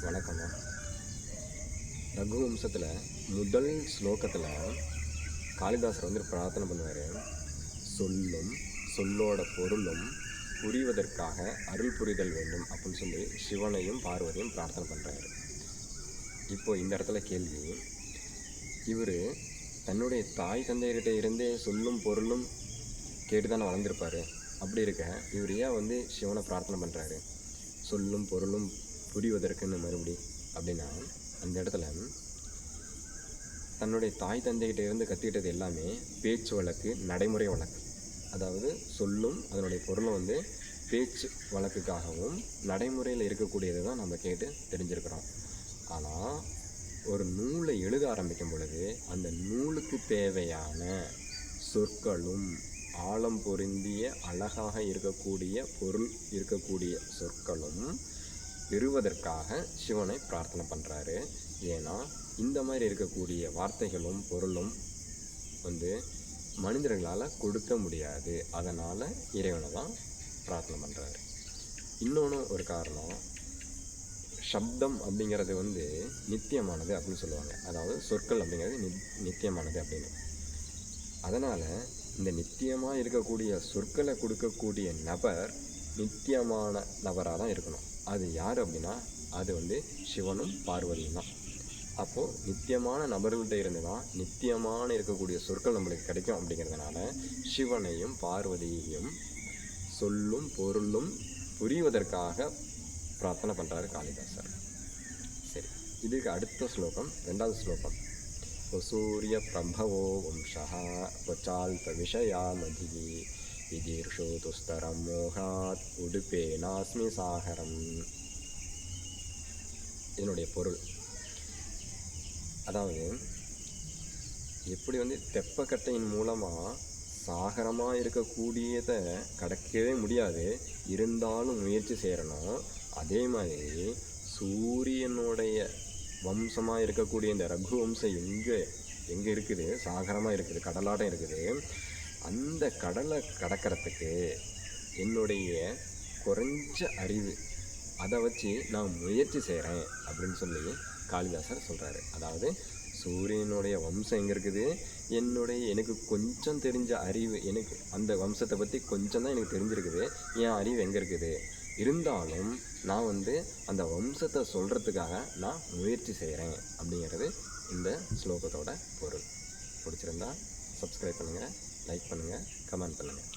வணக்கம்மா. ரகுவம்சத்தில் முதல் ஸ்லோகத்தில் காளிதாசர் வந்து பிரார்த்தனை பண்ணுவார். சொல்லோட பொருளும் புரிவதற்காக அருள் புரிதல் வேண்டும் அப்படின்னு சொல்லி சிவனையும் பார்வதியும் பிரார்த்தனை பண்ணுறாரு. இப்போ இந்த இடத்துல கேள்வி, இவர் தன்னுடைய தாய் தந்தையர்கிட்ட இருந்தே சொல்லும் பொருளும் கேட்டு தானே வளர்ந்துருப்பார். அப்படி இருக்க இவர் ஏன் வந்து சிவனை பிரார்த்தனை பண்ணுறாரு சொல்லும் பொருளும் புரிவதற்குன்னு மறுபடி அப்படின்னா, அந்த இடத்துல தன்னுடைய தாய் தந்தைகிட்ட இருந்து கற்றுக்கிட்டது எல்லாமே பேச்சு வழக்கு, நடைமுறை வழக்கு. அதாவது சொல்லும் அதனுடைய பொருளும் வந்து பேச்சு வழக்குக்காகவும் நடைமுறையில் இருக்கக்கூடியது தான் நம்ம கேட்டு தெரிஞ்சிருக்கிறோம். ஆனால் ஒரு நூலை எழுத ஆரம்பிக்கும் பொழுது அந்த நூலுக்கு தேவையான சொற்களும் ஆழம் பொருந்திய அழகாக இருக்கக்கூடிய பொருள் இருக்கக்கூடிய சொற்களும் பெறுவதற்காக சிவனை பிரார்த்தனை பண்ணுறாரு. ஏன்னா இந்த மாதிரி இருக்கக்கூடிய வார்த்தைகளும் பொருளும் வந்து மனிதர்களால் கொடுக்க முடியாது. அதனால் இறைவனை தான் பிரார்த்தனை பண்ணுறாரு. இன்னொன்று ஒரு காரணம், சப்தம் அப்படிங்கிறது வந்து நித்தியமானது அப்படின்னு சொல்லுவாங்க. அதாவது சொற்கள் அப்படிங்கிறது நித்தியமானது அப்படின்னு. அதனால் இந்த நித்தியமாக இருக்கக்கூடிய சொற்களை கொடுக்கக்கூடிய நபர் நித்தியமான நபராக தான் இருக்கணும். அது யார் அப்படின்னா அது வந்து சிவனும் பார்வதியும் தான். அப்போது நித்தியமான நபர்கள்ட்ட இருந்து தான் நித்தியமான இருக்கக்கூடிய சொற்கள் நம்மளுக்கு கிடைக்கும். அப்படிங்கிறதுனால சிவனையும் பார்வதியையும் சொல்லும் பொருளும் புரிவதற்காக பிரார்த்தனை பண்ணுறாரு காளிதாசர். சரி, இதுக்கு அடுத்த ஸ்லோகம், ரெண்டாவது ஸ்லோகம். சூரிய பிரபவோ வம்சா வச்சால்ப விஷயா மதி விஜீர்ஷோ துஸ்தரம் மோகாத் உடுப்பே நாஸ்மி சாகரம். இதனுடைய பொருள், அதாவது எப்படி வந்து தெப்பக்கட்டையின் மூலமாக சாகரமாக இருக்கக்கூடியதை கடக்கவே முடியாது, இருந்தாலும் முயற்சி செய்கிறணும். அதே மாதிரி சூரியனுடைய வம்சமாக இருக்கக்கூடிய இந்த ரகு வம்சம் எங்கே இருக்குது, சாகரமாக இருக்குது, கடலாட்டம் இருக்குது. அந்த கடலை கடக்கிறதுக்கு என்னுடைய குறைஞ்ச அறிவு, அதை வச்சு நான் முயற்சி செய்கிறேன் அப்படின்னு சொல்லி காளிதாசர் சொல்கிறாரு. அதாவது சூரியனுடைய வம்சம் எங்கே இருக்குது, எனக்கு கொஞ்சம் தெரிஞ்ச அறிவு, எனக்கு அந்த வம்சத்தை பற்றி கொஞ்சம் தான் எனக்கு தெரிஞ்சிருக்குது, என் அறிவு எங்கே இருக்குது, இருந்தாலும் நான் வந்து அந்த வம்சத்தை சொல்கிறதுக்காக நான் முயற்சி செய்கிறேன் அப்படிங்கிறது இந்த ஸ்லோகத்தோட பொருள். பிடிச்சிருந்தா சப்ஸ்கிரைப் பண்ணுங்கள், லைக் பண்ணுங்கள், கமெண்ட் பண்ணுங்கள்.